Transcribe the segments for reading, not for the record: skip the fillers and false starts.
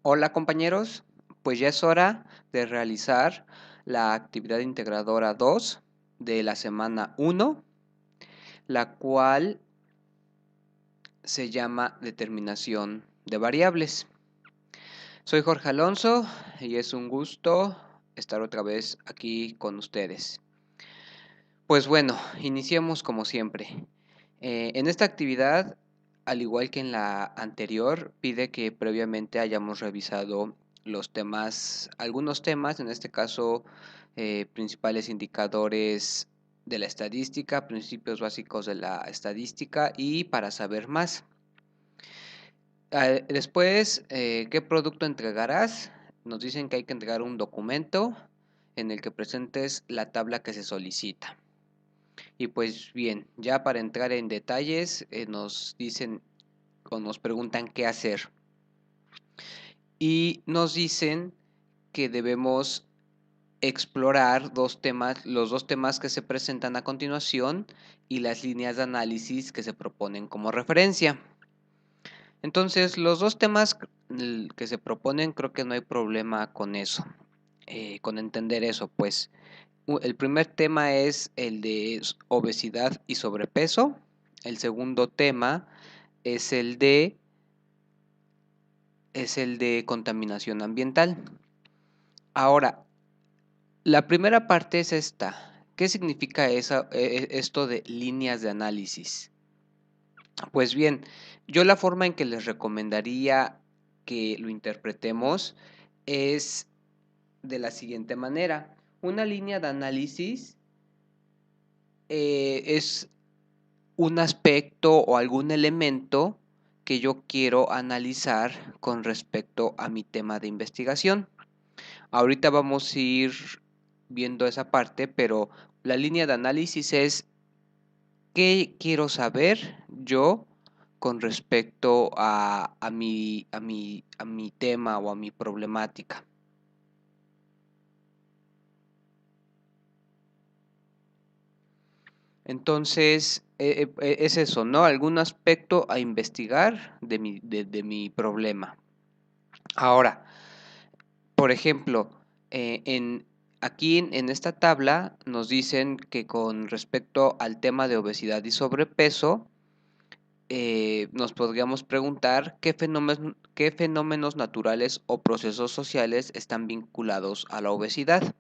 Hola compañeros, pues ya es hora de realizar la actividad integradora 2 de la semana 1, la cual se llama determinación de variables. Soy Jorge Alonso y es un gusto estar otra vez aquí con ustedes. Pues bueno, iniciemos como siempre. En esta actividad, al igual que en la anterior, pide que previamente hayamos revisado los temas, algunos temas, en este caso, principales indicadores de la estadística, principios básicos de la estadística y para saber más. Después, ¿qué producto entregarás? Nos dicen que hay que entregar un documento en el que presentes la tabla que se solicita. Y pues bien, ya para entrar en detalles, nos dicen o nos preguntan qué hacer. Y nos dicen que debemos explorar los dos temas que se presentan a continuación y las líneas de análisis que se proponen como referencia. Entonces, los dos temas que se proponen, creo que no hay problema con eso, con entender eso, pues. El primer tema es el de obesidad y sobrepeso. El segundo tema es el de contaminación ambiental. Ahora, la primera parte es esta. ¿Qué significa esto de líneas de análisis? Pues bien, yo la forma en que les recomendaría que lo interpretemos es de la siguiente manera. Una línea de análisis es un aspecto o algún elemento que yo quiero analizar con respecto a mi tema de investigación. Ahorita vamos a ir viendo esa parte, pero la línea de análisis es qué quiero saber yo con respecto a mi tema o a mi problemática. Entonces, es eso, ¿no? Algún aspecto a investigar de mi problema. Ahora, por ejemplo, aquí en esta tabla nos dicen que con respecto al tema de obesidad y sobrepeso, nos podríamos preguntar qué fenómenos naturales o procesos sociales están vinculados a la obesidad.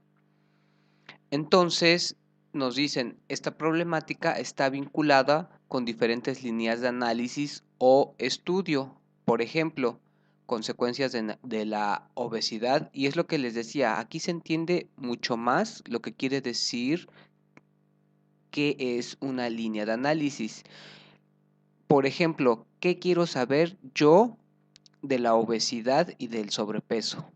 Entonces, nos dicen, esta problemática está vinculada con diferentes líneas de análisis o estudio. Por ejemplo, consecuencias de la obesidad. Y es lo que les decía, aquí se entiende mucho más lo que quiere decir qué es una línea de análisis. Por ejemplo, ¿qué quiero saber yo de la obesidad y del sobrepeso?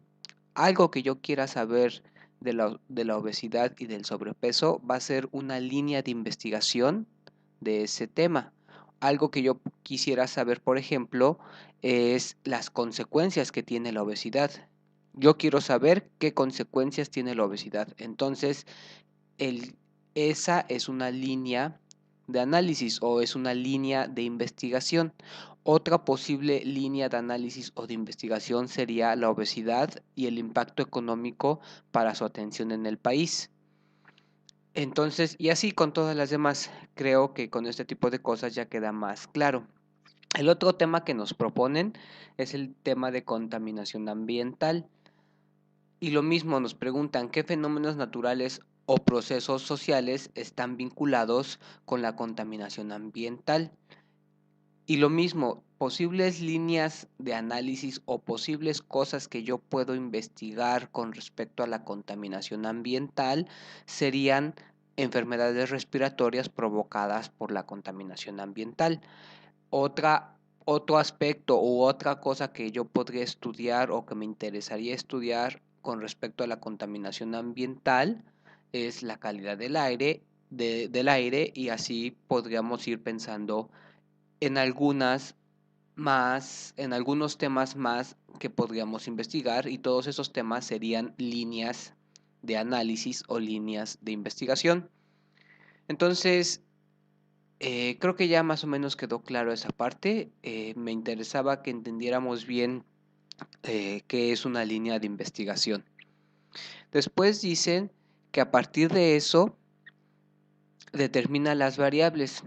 Algo que yo quiera saber de la obesidad y del sobrepeso va a ser una línea de investigación de ese tema. Algo que yo quisiera saber, por ejemplo, es las consecuencias que tiene la obesidad. Yo quiero saber qué consecuencias tiene la obesidad. Entonces, el, esa es una línea de análisis o es una línea de investigación. Otra posible línea de análisis o de investigación sería la obesidad y el impacto económico para su atención en el país. Entonces, y así con todas las demás, creo que con este tipo de cosas ya queda más claro. El otro tema que nos proponen es el tema de contaminación ambiental. Y lo mismo nos preguntan qué fenómenos naturales o procesos sociales están vinculados con la contaminación ambiental. Y lo mismo, posibles líneas de análisis o posibles cosas que yo puedo investigar con respecto a la contaminación ambiental serían enfermedades respiratorias provocadas por la contaminación ambiental. Otro aspecto u otra cosa que yo podría estudiar o que me interesaría estudiar con respecto a la contaminación ambiental es la calidad del aire y así podríamos ir pensando en en algunos temas más que podríamos investigar y todos esos temas serían líneas de análisis o líneas de investigación. Entonces, creo que ya más o menos quedó claro esa parte. Me interesaba que entendiéramos bien que es una línea de investigación. Después dicen que a partir de eso determina las variables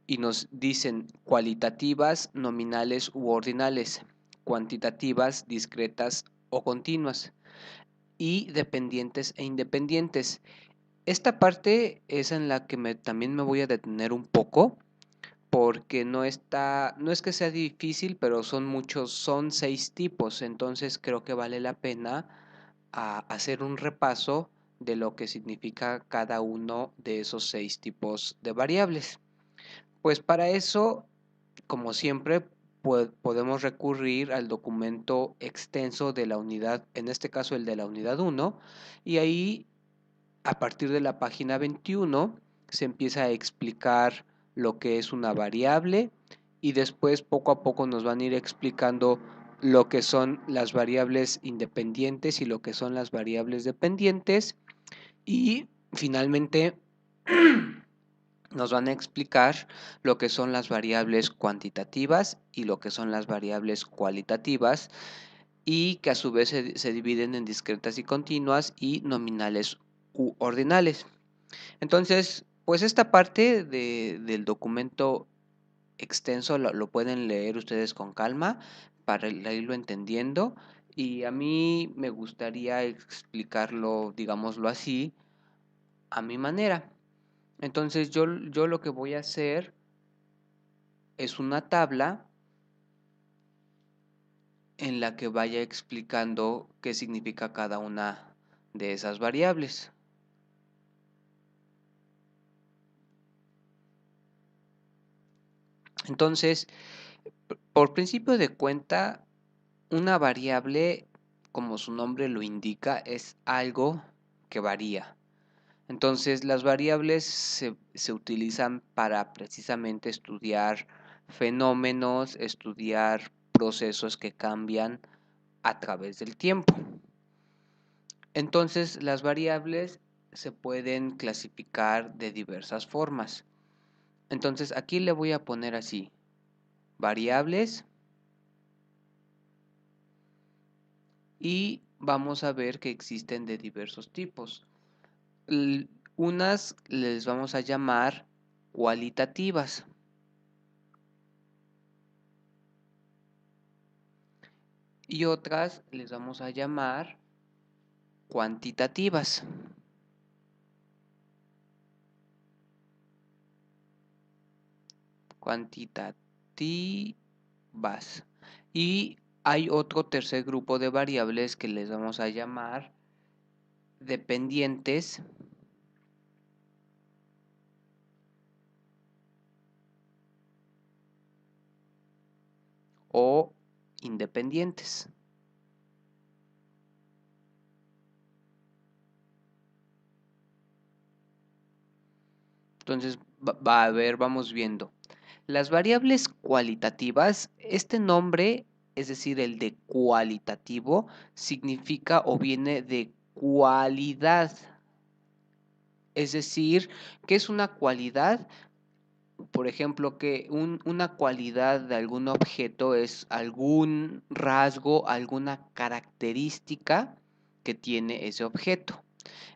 y nos dicen cualitativas, nominales u ordinales, cuantitativas, discretas o continuas, y dependientes e independientes. Esta parte es en la que también me voy a detener un poco, porque no es que sea difícil, pero son 6 tipos, entonces creo que vale la pena hacer un repaso de lo que significa cada uno de esos 6 tipos de variables. Pues para eso, como siempre, podemos recurrir al documento extenso de la unidad, en este caso el de la unidad 1, y ahí a partir de la página 21 se empieza a explicar lo que es una variable y después poco a poco nos van a ir explicando lo que son las variables independientes y lo que son las variables dependientes y finalmente nos van a explicar lo que son las variables cuantitativas y lo que son las variables cualitativas y que a su vez se dividen en discretas y continuas y nominales u ordinales. Entonces, pues esta parte del documento extenso lo pueden leer ustedes con calma para irlo entendiendo y a mí me gustaría explicarlo, digámoslo así, a mi manera. Entonces yo lo que voy a hacer es una tabla en la que vaya explicando qué significa cada una de esas variables. Entonces, por principio de cuenta, una variable, como su nombre lo indica, es algo que varía. Entonces, las variables se utilizan para precisamente estudiar fenómenos, estudiar procesos que cambian a través del tiempo. Entonces, las variables se pueden clasificar de diversas formas. Entonces, aquí le voy a poner así, variables, y vamos a ver que existen de diversos tipos. Unas les vamos a llamar cualitativas y otras les vamos a llamar cuantitativas. Cuantitativas. Y hay otro tercer grupo de variables que les vamos a llamar dependientes o independientes. Entonces, a ver, vamos viendo. Las variables cualitativas, este nombre, es decir, el de cualitativo, significa o viene de cualidad. Es decir, ¿qué es una cualidad? Por ejemplo, que una cualidad de algún objeto es algún rasgo, alguna característica que tiene ese objeto.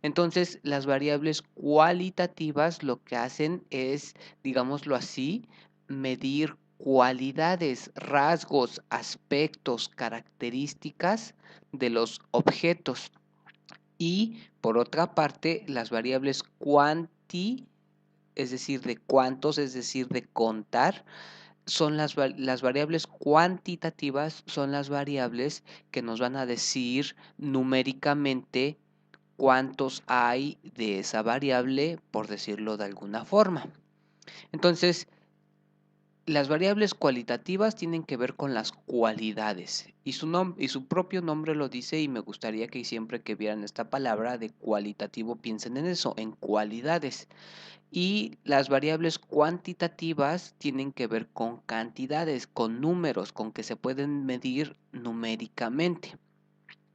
Entonces, las variables cualitativas lo que hacen es, digámoslo así, medir cualidades, rasgos, aspectos, características de los objetos. Y por otra parte, las variables cuanti, es decir, de cuántos, es decir, de contar, son las variables cuantitativas, son las variables que nos van a decir numéricamente cuántos hay de esa variable, por decirlo de alguna forma. Entonces, las variables cualitativas tienen que ver con las cualidades y su propio nombre lo dice y me gustaría que siempre que vieran esta palabra de cualitativo piensen en eso, en cualidades. Y las variables cuantitativas tienen que ver con cantidades, con números, con que se pueden medir numéricamente.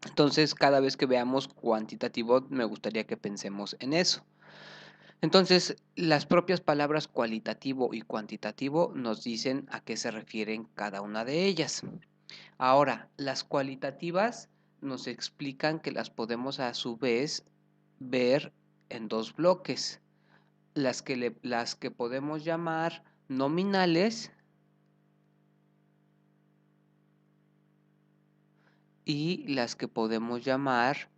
Entonces, cada vez que veamos cuantitativo, me gustaría que pensemos en eso. Entonces, las propias palabras cualitativo y cuantitativo nos dicen a qué se refieren cada una de ellas. Ahora, las cualitativas nos explican que las podemos a su vez ver en dos bloques. Las que podemos llamar nominales y las que podemos llamar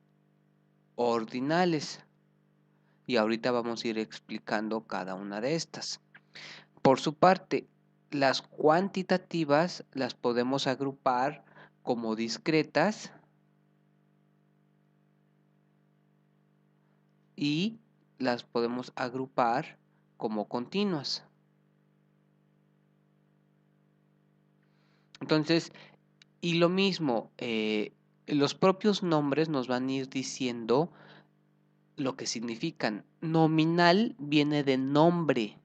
ordinales. Y ahorita vamos a ir explicando cada una de estas. Por su parte, las cuantitativas las podemos agrupar como discretas y las podemos agrupar como continuas. Entonces, y lo mismo, los propios nombres nos van a ir diciendo lo que significan. Nominal viene de nombre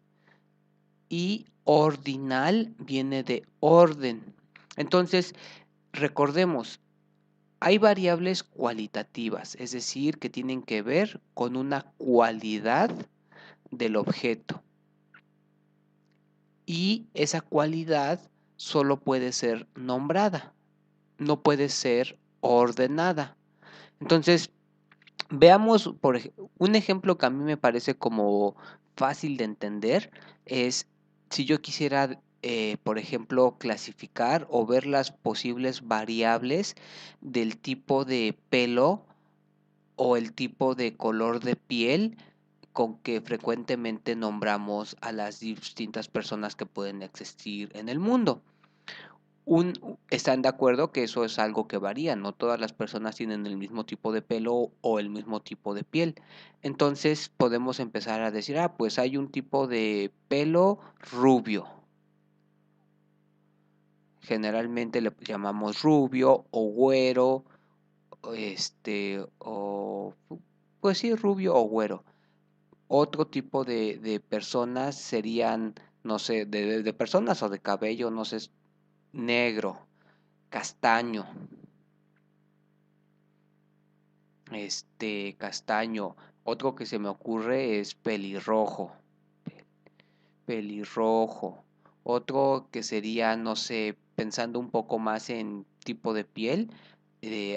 y ordinal viene de orden. Entonces, recordemos, hay variables cualitativas, es decir, que tienen que ver con una cualidad del objeto. Y esa cualidad solo puede ser nombrada, no puede ser ordenada. Entonces, veamos un ejemplo que a mí me parece como fácil de entender es si yo quisiera, por ejemplo, clasificar o ver las posibles variables del tipo de pelo o el tipo de color de piel con que frecuentemente nombramos a las distintas personas que pueden existir en el mundo. Están de acuerdo que eso es algo que varía, no todas las personas tienen el mismo tipo de pelo o el mismo tipo de piel. Entonces podemos empezar a decir, pues hay un tipo de pelo rubio. Generalmente le llamamos rubio o güero, o pues sí, rubio o güero. Otro tipo de personas serían, no sé, de personas o de cabello, no sé, negro, castaño, castaño. Otro que se me ocurre es pelirrojo, pelirrojo. Otro que sería, no sé, pensando un poco más en tipo de piel,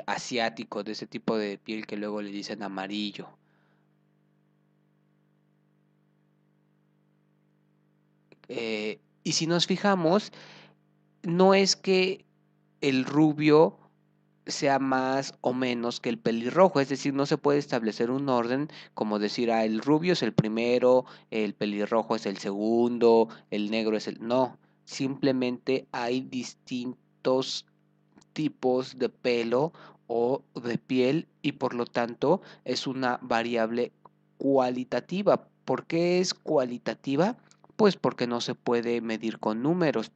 asiático, de ese tipo de piel que luego le dicen amarillo. Y si nos fijamos, no es que el rubio sea más o menos que el pelirrojo, es decir, no se puede establecer un orden como decir, el rubio es el primero, el pelirrojo es el segundo, el negro es el... No, simplemente hay distintos tipos de pelo o de piel y por lo tanto es una variable cualitativa. ¿Por qué es cualitativa? Pues porque no se puede medir con números.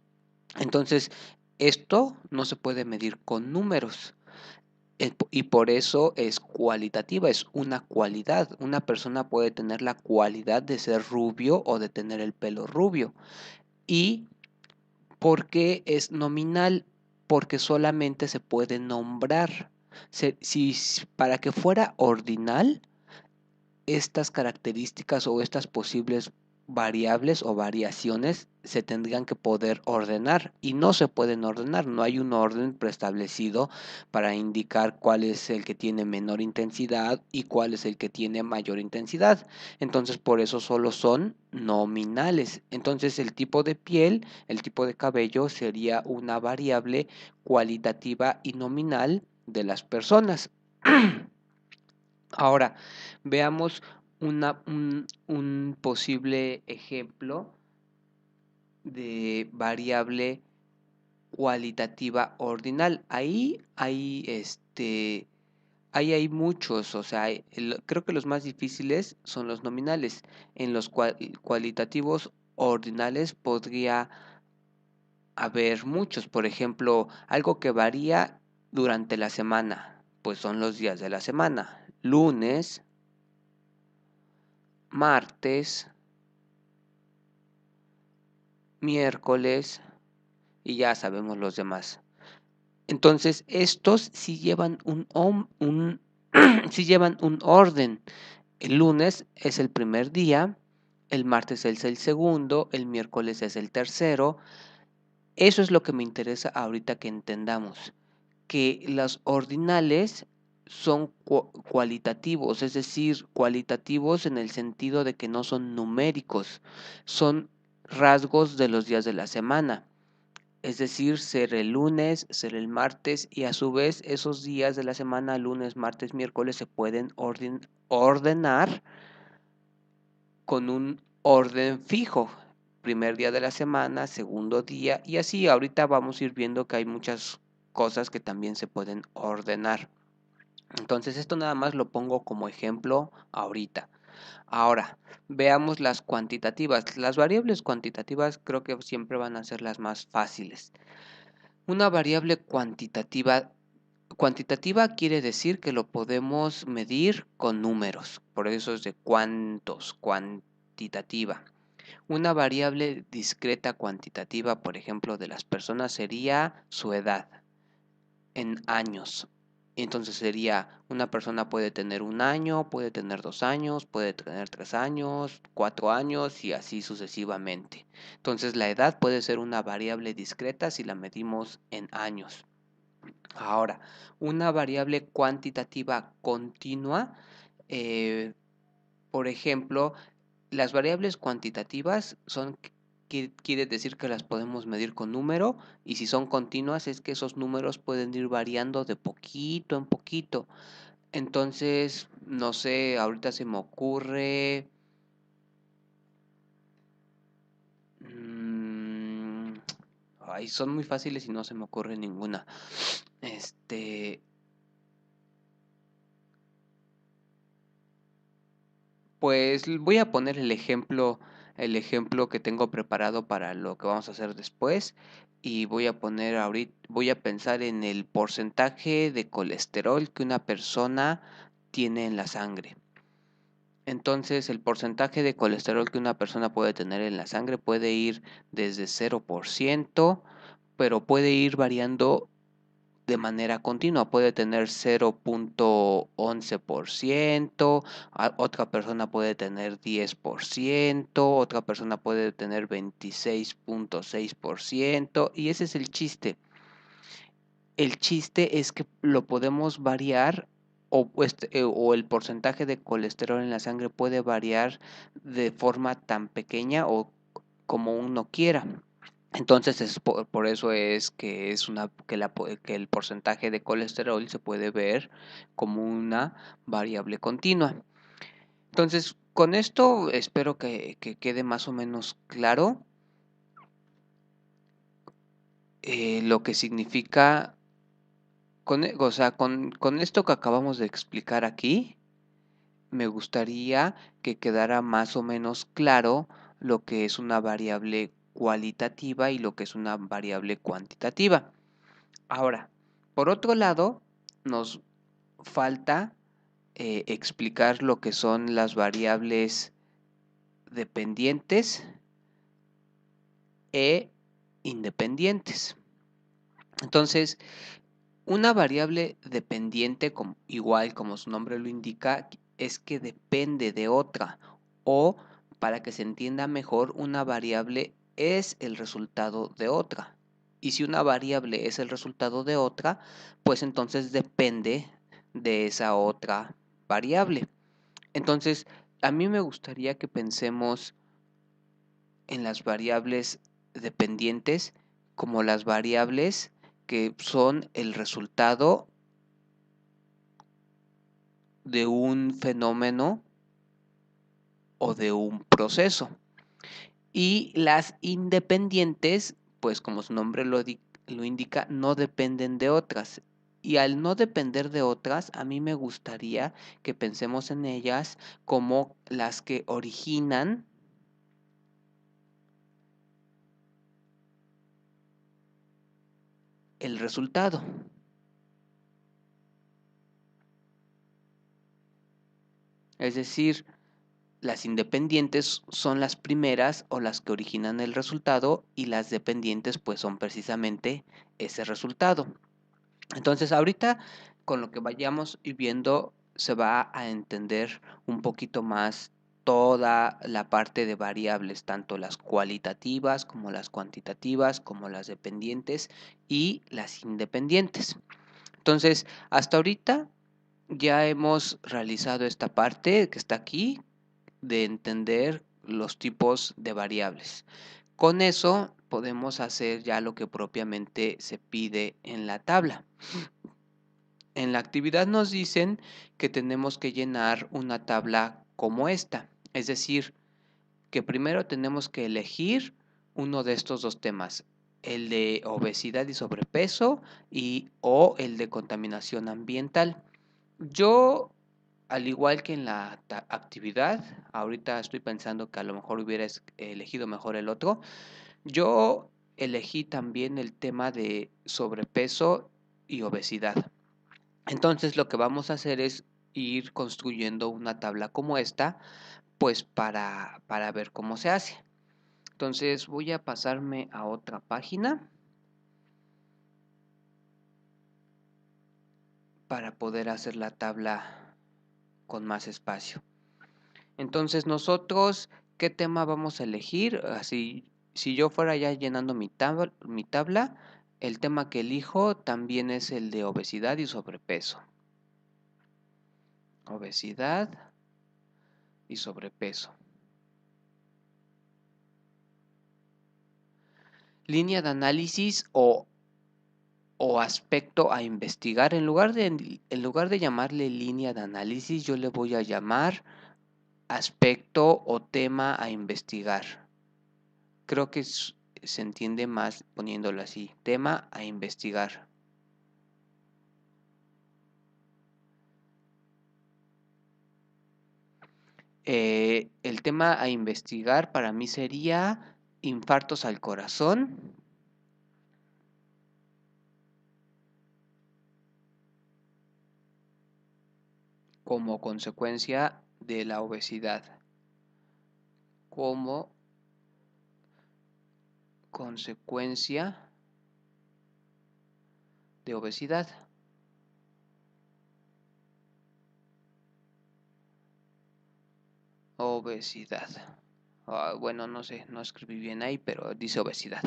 Entonces, esto no se puede medir con números. Y por eso es cualitativa, es una cualidad. Una persona puede tener la cualidad de ser rubio o de tener el pelo rubio. ¿Y por qué es nominal? Porque solamente se puede nombrar. Para que fuera ordinal, estas características o estas posibles variables o variaciones se tendrían que poder ordenar y no se pueden ordenar, no hay un orden preestablecido para indicar cuál es el que tiene menor intensidad y cuál es el que tiene mayor intensidad. Entonces por eso solo son nominales. Entonces el tipo de piel, el tipo de cabello sería una variable cualitativa y nominal de las personas. Ahora, veamos un posible ejemplo de variable cualitativa ordinal. Ahí hay muchos, o sea, creo que los más difíciles son los nominales. En los cualitativos ordinales podría haber muchos, por ejemplo, algo que varía durante la semana, pues son los días de la semana. Lunes, martes, miércoles y ya sabemos los demás. Entonces, estos sí llevan sí llevan un orden. El lunes es el primer día, el martes es el segundo, el miércoles es el tercero, Eso es lo que me interesa ahorita que entendamos, que los ordinales son cualitativos, es decir, cualitativos en el sentido de que no son numéricos, son rasgos de los días de la semana. Es decir, ser el lunes, ser el martes y a su vez esos días de la semana, lunes, martes, miércoles, se pueden ordenar con un orden fijo. Primer día de la semana, segundo día y así. Ahorita vamos a ir viendo que hay muchas cosas que también se pueden ordenar. Entonces esto nada más lo pongo como ejemplo ahorita. Ahora, veamos las cuantitativas. Las variables cuantitativas creo que siempre van a ser las más fáciles. Una variable cuantitativa quiere decir que lo podemos medir con números, por eso es de cuántos, cuantitativa. Una variable discreta cuantitativa, por ejemplo, de las personas sería su edad en años. Entonces sería, una persona puede tener 1 año, puede tener 2 años, puede tener 3 años, 4 años y así sucesivamente. Entonces la edad puede ser una variable discreta si la medimos en años. Ahora, una variable cuantitativa continua, eh, por ejemplo, las variables cuantitativas son, quiere decir que las podemos medir con número, y si son continuas es que esos números pueden ir variando de poquito en poquito. Entonces, no sé, ahorita se me ocurre... ay, son muy fáciles y no se me ocurre ninguna. Pues voy a poner el ejemplo que tengo preparado para lo que vamos a hacer después y voy a poner ahorita, voy a pensar en el porcentaje de colesterol que una persona tiene en la sangre. Entonces, el porcentaje de colesterol que una persona puede tener en la sangre puede ir desde 0%, pero puede ir variando de manera continua. Puede tener 0.11%, otra persona puede tener 10%, otra persona puede tener 26.6%, y ese es el chiste. El chiste es que lo podemos variar o el porcentaje de colesterol en la sangre puede variar de forma tan pequeña o como uno quiera. Entonces es por eso es que que el porcentaje de colesterol se puede ver como una variable continua. Entonces, con esto espero que quede más o menos claro lo que significa, o sea, con esto que acabamos de explicar aquí, me gustaría que quedara más o menos claro lo que es una variable cualitativa y lo que es una variable cuantitativa. Ahora, por otro lado, nos falta explicar lo que son las variables dependientes e independientes. Entonces, una variable dependiente, igual como su nombre lo indica, es que depende de otra, o para que se entienda mejor, una variable es el resultado de otra. Y si una variable es el resultado de otra, pues entonces depende de esa otra variable. Entonces, a mí me gustaría que pensemos en las variables dependientes como las variables que son el resultado de un fenómeno o de un proceso. Y las independientes, pues como su nombre lo indica, no dependen de otras. Y al no depender de otras, a mí me gustaría que pensemos en ellas como las que originan el resultado. Es decir, las independientes son las primeras o las que originan el resultado, y las dependientes pues son precisamente ese resultado. Entonces ahorita con lo que vayamos viendo se va a entender un poquito más toda la parte de variables, tanto las cualitativas como las cuantitativas, como las dependientes y las independientes. Entonces, hasta ahorita ya hemos realizado esta parte que está aquí de entender los tipos de variables. Con eso podemos hacer ya lo que propiamente se pide en la tabla. En la actividad nos dicen que tenemos que llenar una tabla como esta, es decir, que primero tenemos que elegir uno de estos dos temas, el de obesidad y sobrepeso o el de contaminación ambiental. Yo, al igual que en la actividad, ahorita estoy pensando que a lo mejor hubiera elegido mejor el otro. Yo elegí también el tema de sobrepeso y obesidad. Entonces lo que vamos a hacer es ir construyendo una tabla como esta, pues para ver cómo se hace. Entonces voy a pasarme a otra página para poder hacer la tabla con más espacio. Entonces nosotros, ¿qué tema vamos a elegir? Así, si yo fuera ya llenando mi tabla, el tema que elijo también es el de obesidad y sobrepeso. Obesidad y sobrepeso. Línea de análisis o aspecto a investigar. En lugar de llamarle línea de análisis, yo le voy a llamar aspecto o tema a investigar. Creo que se entiende más poniéndolo así, tema a investigar. El tema a investigar para mí sería infartos al corazón como consecuencia de la obesidad. Como consecuencia de obesidad. Obesidad. Bueno, no sé, no escribí bien ahí, pero dice obesidad.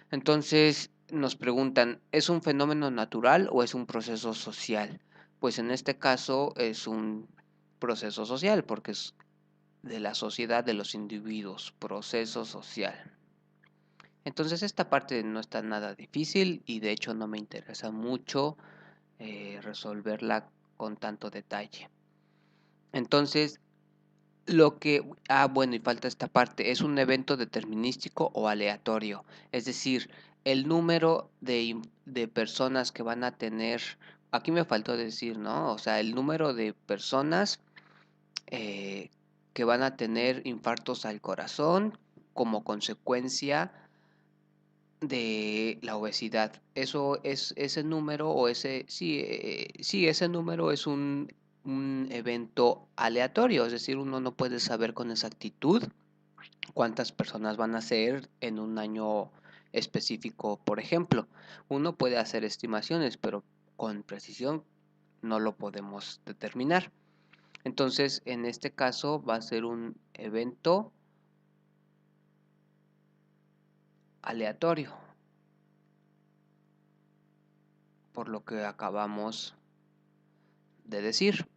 Entonces nos preguntan, ¿es un fenómeno natural o es un proceso social? Pues en este caso es un proceso social, porque es de la sociedad de los individuos, proceso social. Entonces esta parte no está nada difícil y de hecho no me interesa mucho resolverla con tanto detalle. Entonces, bueno, y falta esta parte, ¿es un evento determinístico o aleatorio? Es decir, el número de personas que van a tener, aquí me faltó decir, ¿no? O sea, el número de personas eh, que van a tener infartos al corazón como consecuencia de la obesidad. Eso es ese número o ese número es un evento aleatorio, es decir, uno no puede saber con exactitud cuántas personas van a ser en un año específico, por ejemplo. Uno puede hacer estimaciones, pero con precisión no lo podemos determinar. Entonces, en este caso va a ser un evento aleatorio, por lo que acabamos de decir.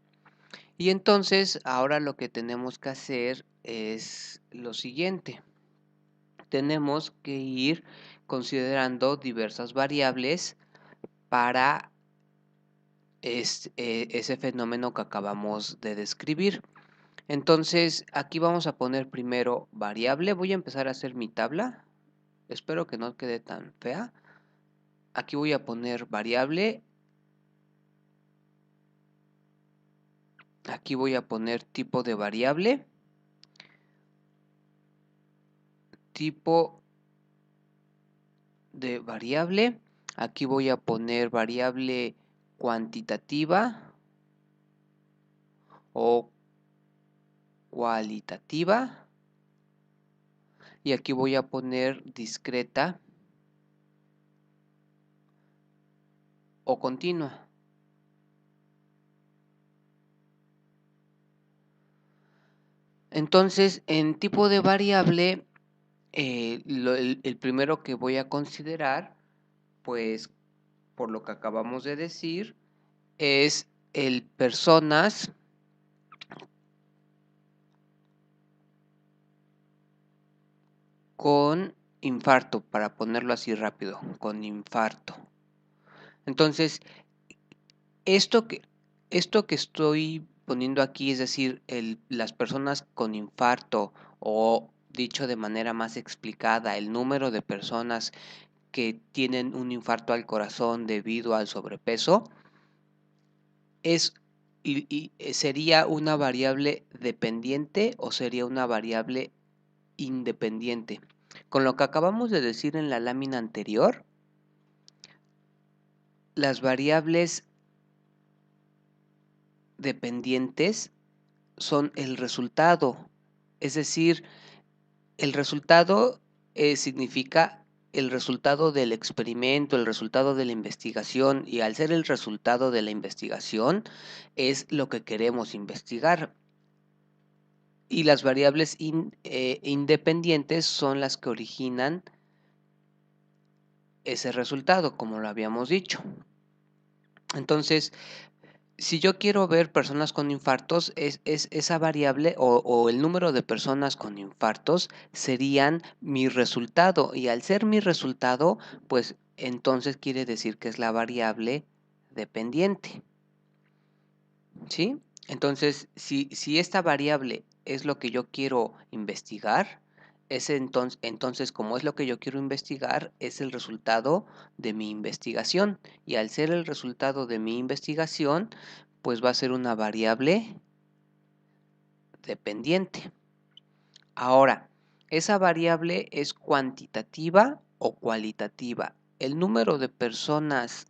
Y entonces ahora lo que tenemos que hacer es lo siguiente. Tenemos que ir considerando diversas variables para ese fenómeno que acabamos de describir. Entonces aquí vamos a poner primero variable. Voy a empezar a hacer mi tabla. Espero que no quede tan fea. Aquí voy a poner variable. Aquí voy a poner tipo de variable. Tipo de variable. Aquí voy a poner variable cuantitativa o cualitativa. Y aquí voy a poner discreta o continua. Entonces, en tipo de variable, el primero que voy a considerar, pues por lo que acabamos de decir, es el personas con infarto, para ponerlo así rápido, con infarto. Entonces, esto que, esto que estoy poniendo aquí, es decir, las personas con infarto, o dicho de manera más explicada, el número de personas que tienen un infarto al corazón debido al sobrepeso, es sería una variable dependiente o sería una variable independiente. Con lo que acabamos de decir en la lámina anterior, las variables dependientes son el resultado, es decir, el resultado significa el resultado del experimento, el resultado de la investigación, y al ser el resultado de la investigación es lo que queremos investigar. Y las variables independientes son las que originan ese resultado, como lo habíamos dicho. Entonces, si yo quiero ver personas con infartos, es esa variable o el número de personas con infartos serían mi resultado. Y al ser mi resultado, pues entonces quiere decir que es la variable dependiente. ¿Sí? Entonces, si esta variable es lo que yo quiero investigar, entonces, como es lo que yo quiero investigar, es el resultado de mi investigación. Y al ser el resultado de mi investigación, pues va a ser una variable dependiente. Ahora, esa variable es cuantitativa o cualitativa. El número de personas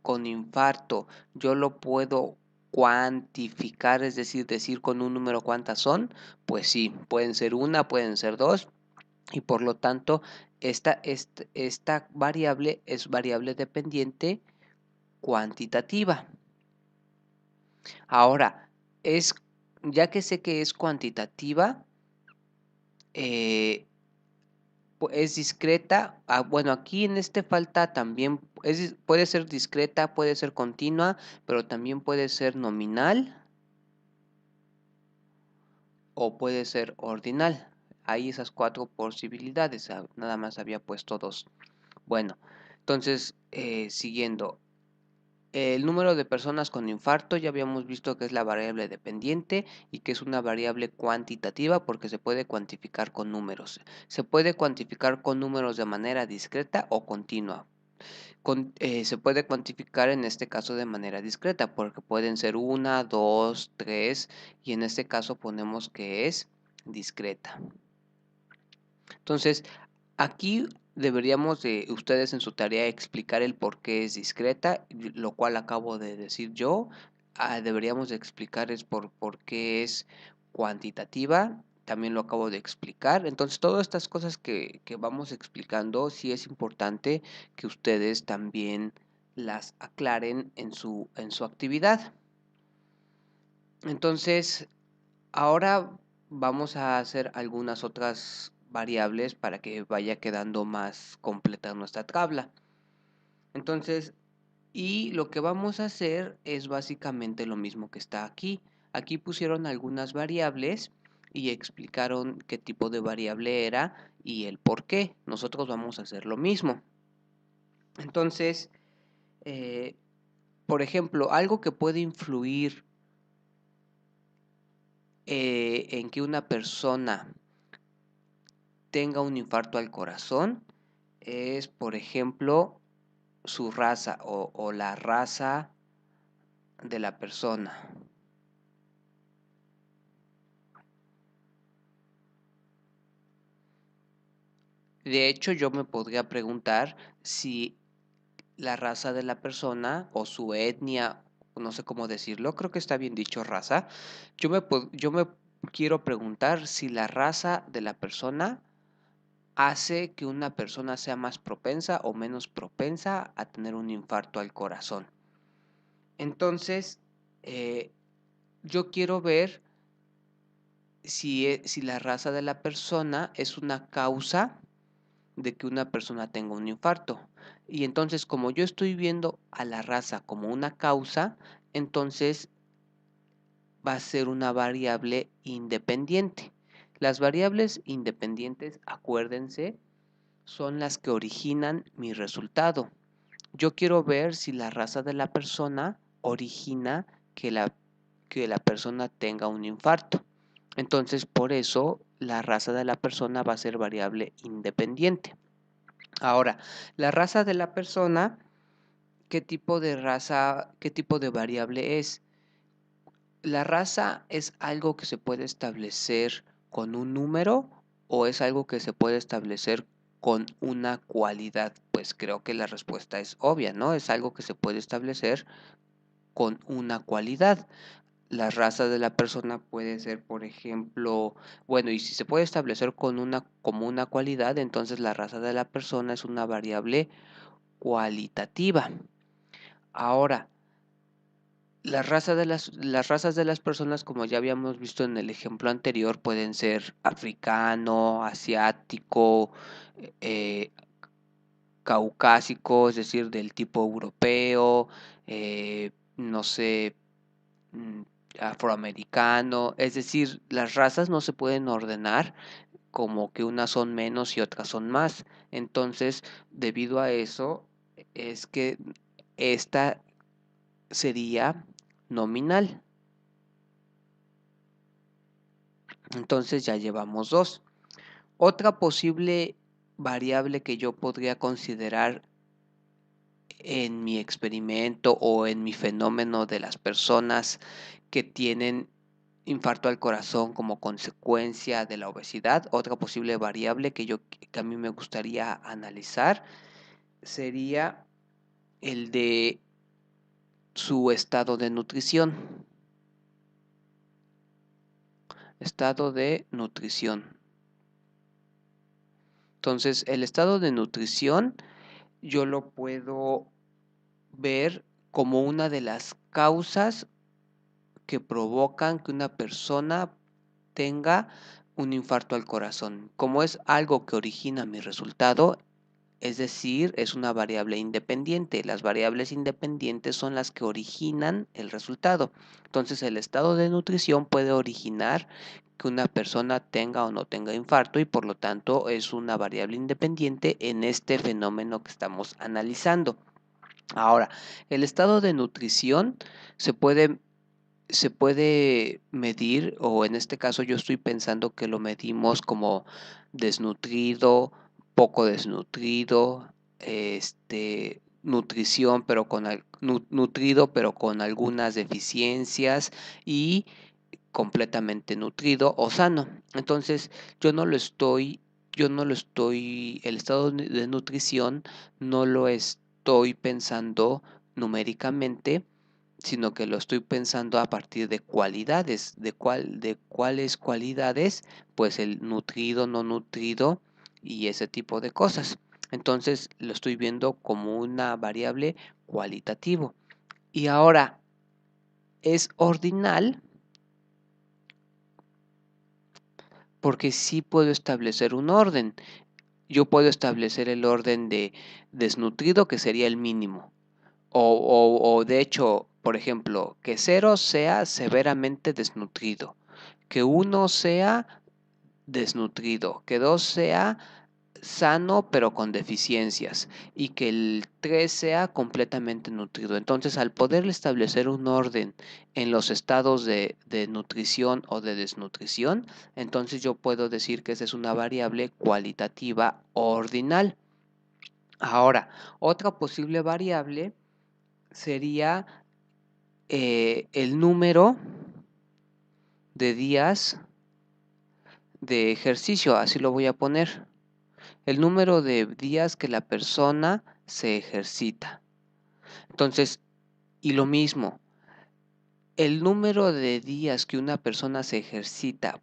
con infarto yo lo puedo cuantificar, es decir con un número cuántas son. Pues sí, pueden ser una, pueden ser dos, y por lo tanto esta variable es variable dependiente cuantitativa. Ahora, ya que sé que es cuantitativa, es discreta. Bueno, aquí en este falta también, puede ser discreta, puede ser continua, pero también puede ser nominal o puede ser ordinal. Hay esas cuatro posibilidades, nada más había puesto dos. Bueno, entonces, siguiendo. El número de personas con infarto ya habíamos visto que es la variable dependiente y que es una variable cuantitativa porque se puede cuantificar con números. Se puede cuantificar con números de manera discreta o continua. Se puede cuantificar en este caso de manera discreta porque pueden ser una, dos, tres, y en este caso ponemos que es discreta. Entonces, aquí deberíamos de ustedes en su tarea explicar el por qué es discreta, lo cual acabo de decir yo. Deberíamos de explicar es por qué es cuantitativa, también lo acabo de explicar. Entonces, todas estas cosas que vamos explicando, sí es importante que ustedes también las aclaren en su actividad. Entonces, ahora vamos a hacer algunas otras variables para que vaya quedando más completa nuestra tabla. Entonces, y lo que vamos a hacer es básicamente lo mismo que está aquí. Aquí pusieron algunas variables y explicaron qué tipo de variable era y el por qué. Nosotros vamos a hacer lo mismo. Entonces, eh, por ejemplo, algo que puede influir en que una persona tenga un infarto al corazón es, por ejemplo, su raza o la raza de la persona. De hecho, yo me podría preguntar si la raza de la persona o su etnia, no sé cómo decirlo, creo que está bien dicho raza. Yo me quiero preguntar si la raza de la persona hace que una persona sea más propensa o menos propensa a tener un infarto al corazón. Entonces, yo quiero ver si la raza de la persona es una causa de que una persona tenga un infarto. Y entonces, como yo estoy viendo a la raza como una causa, entonces va a ser una variable independiente. Las variables independientes, acuérdense, son las que originan mi resultado. Yo quiero ver si la raza de la persona origina que la persona tenga un infarto. Entonces, por eso la raza de la persona va a ser variable independiente. Ahora, la raza de la persona, ¿qué tipo de raza, qué tipo de variable es? ¿La raza es algo que se puede establecer con un número o es algo que se puede establecer con una cualidad? Pues creo que la respuesta es obvia, ¿no? Es algo que se puede establecer con una cualidad. La raza de la persona puede ser, por ejemplo, bueno, y si se puede establecer como una cualidad, entonces la raza de la persona es una variable cualitativa. Ahora, las razas de las personas, como ya habíamos visto en el ejemplo anterior, pueden ser africano, asiático, eh, caucásico, es decir, del tipo europeo, no sé, mm, afroamericano, es decir, las razas no se pueden ordenar como que unas son menos y otras son más. Entonces, debido a eso, es que esta sería nominal. Entonces ya llevamos dos. Otra posible variable que yo podría considerar en mi experimento o en mi fenómeno de las personas que tienen infarto al corazón como consecuencia de la obesidad, otra posible variable que a mí me gustaría analizar sería el de su estado de nutrición. Estado de nutrición. Entonces, el estado de nutrición yo lo puedo ver como una de las causas que provocan que una persona tenga un infarto al corazón. Como es algo que origina mi resultado, es decir, es una variable independiente. Las variables independientes son las que originan el resultado. Entonces, el estado de nutrición puede originar que una persona tenga o no tenga infarto y por lo tanto es una variable independiente en este fenómeno que estamos analizando. Ahora, el estado de nutrición se puede, se puede medir, o en este caso yo estoy pensando que lo medimos como desnutrido, poco desnutrido, nutrición, pero nutrido, pero con algunas deficiencias y completamente nutrido o sano. Entonces, yo no lo estoy, el estado de nutrición no lo estoy pensando numéricamente, sino que lo estoy pensando a partir de cualidades, de cuáles cualidades, pues el nutrido, no nutrido y ese tipo de cosas. Entonces, lo estoy viendo como una variable cualitativo. Y ahora, es ordinal porque sí puedo establecer un orden. Yo puedo establecer el orden de desnutrido, que sería el mínimo. O de hecho, por ejemplo, que 0 sea severamente desnutrido, que 1 sea desnutrido, que 2 sea sano pero con deficiencias y que el 3 sea completamente nutrido. Entonces, al poder establecer un orden en los estados de nutrición o de desnutrición, entonces yo puedo decir que esa es una variable cualitativa ordinal. Ahora, otra posible variable sería el número de días de ejercicio, así lo voy a poner. El número de días que la persona se ejercita. Entonces, y lo mismo, el número de días que una persona se ejercita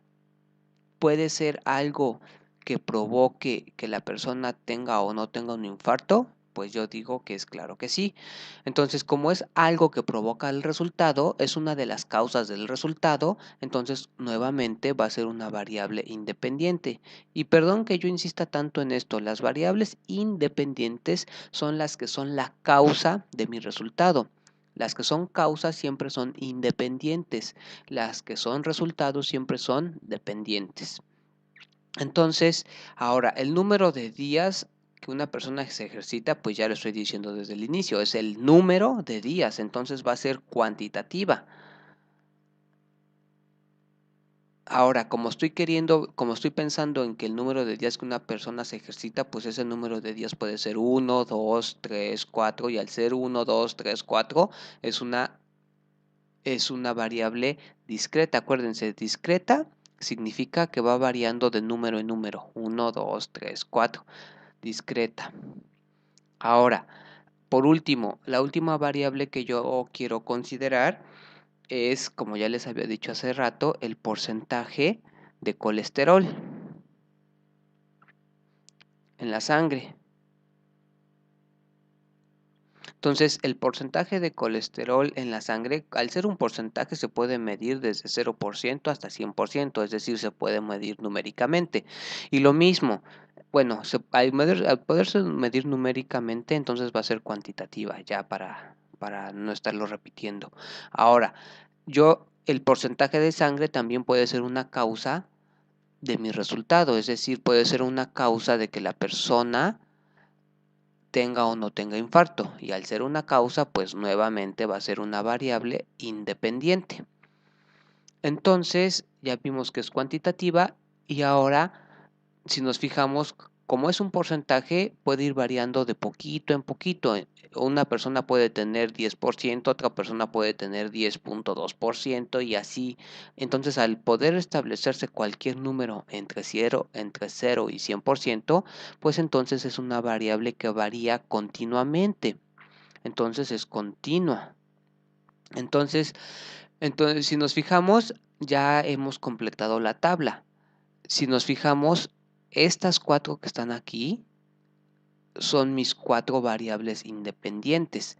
puede ser algo que provoque que la persona tenga o no tenga un infarto. pues yo digo que es claro que sí. Entonces, como es algo que provoca el resultado, es una de las causas del resultado, entonces nuevamente va a ser una variable independiente. Y perdón que yo insista tanto en esto, las variables independientes son las que son la causa de mi resultado. Las que son causas siempre son independientes, las que son resultados siempre son dependientes. Entonces, ahora, el número de días que una persona se ejercita, pues ya lo estoy diciendo desde el inicio, es el número de días, entonces va a ser cuantitativa. Ahora, como estoy pensando en que el número de días que una persona se ejercita, pues ese número de días puede ser 1, 2, 3, 4, y al ser 1, 2, 3, 4 es una variable discreta. Acuérdense, discreta significa que va variando de número en número, 1, 2, 3, 4, discreta. Ahora, por último, la última variable que yo quiero considerar es, como ya les había dicho hace rato, el porcentaje de colesterol en la sangre. Entonces, el porcentaje de colesterol en la sangre, al ser un porcentaje, se puede medir desde 0% hasta 100%, es decir, se puede medir numéricamente. Y lo mismo, bueno, al poderse medir numéricamente, entonces va a ser cuantitativa, ya para no estarlo repitiendo. Ahora, el porcentaje de sangre también puede ser una causa de mi resultado, es decir, puede ser una causa de que la persona tenga o no tenga infarto, y al ser una causa, pues nuevamente va a ser una variable independiente. Entonces, ya vimos que es cuantitativa, y ahora, si nos fijamos, como es un porcentaje, puede ir variando de poquito en poquito. Una persona puede tener 10%, otra persona puede tener 10.2%, y así. Entonces, al poder establecerse cualquier número entre 0 y 100%, pues entonces es una variable que varía continuamente. Entonces es continua. Entonces, si nos fijamos, ya hemos completado la tabla. Si nos fijamos, estas 4 que están aquí son mis 4 variables independientes.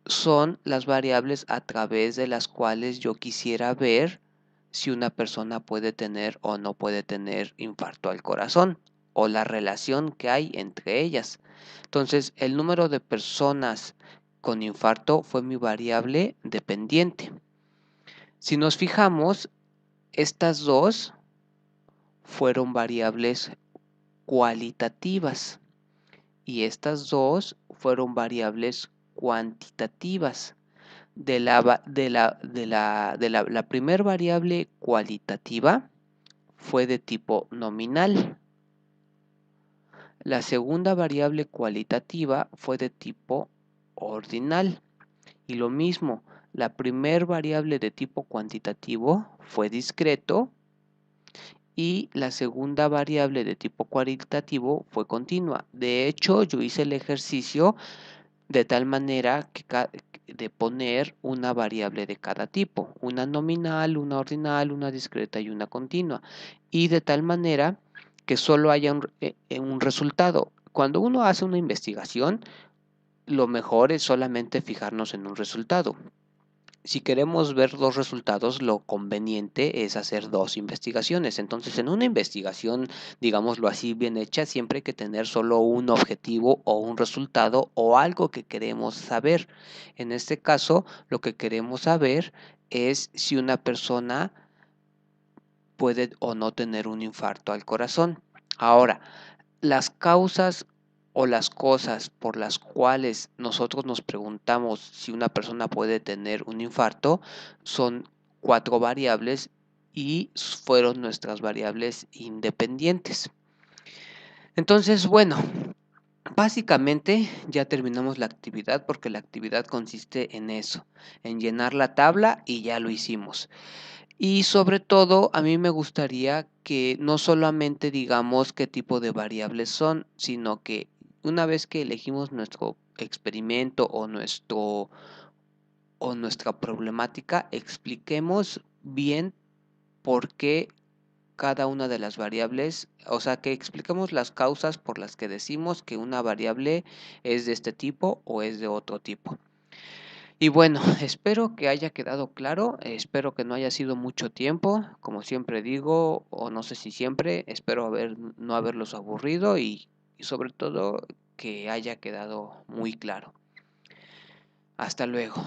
Son las variables a través de las cuales yo quisiera ver si una persona puede tener o no puede tener infarto al corazón, o la relación que hay entre ellas. Entonces, el número de personas con infarto fue mi variable dependiente. Si nos fijamos, estas dos fueron variables cualitativas y estas dos fueron variables cuantitativas. La primer variable cualitativa fue de tipo nominal. La segunda variable cualitativa fue de tipo ordinal. Y lo mismo, la primer variable de tipo cuantitativo fue discreto y la segunda variable de tipo cualitativo fue continua. De hecho, yo hice el ejercicio de tal manera de poner una variable de cada tipo, una nominal, una ordinal, una discreta y una continua, y de tal manera que solo haya un resultado. Cuando uno hace una investigación, lo mejor es solamente fijarnos en un resultado. Si queremos ver 2 resultados, lo conveniente es hacer 2 investigaciones. Entonces, en una investigación, digámoslo así, bien hecha, siempre hay que tener solo un objetivo o un resultado o algo que queremos saber. En este caso, lo que queremos saber es si una persona puede o no tener un infarto al corazón. Ahora, las causas o las cosas por las cuales nosotros nos preguntamos si una persona puede tener un infarto son 4 variables y fueron nuestras variables independientes. Entonces, bueno, básicamente ya terminamos la actividad, porque la actividad consiste en eso, en llenar la tabla, y ya lo hicimos. Y sobre todo, a mí me gustaría que no solamente digamos qué tipo de variables son, sino que una vez que elegimos nuestro experimento o nuestra problemática, expliquemos bien por qué cada una de las variables, o sea, que expliquemos las causas por las que decimos que una variable es de este tipo o es de otro tipo. Y bueno, espero que haya quedado claro, espero que no haya sido mucho tiempo, como siempre digo, o no sé si siempre, espero no haberlos aburrido y sobre todo que haya quedado muy claro. Hasta luego.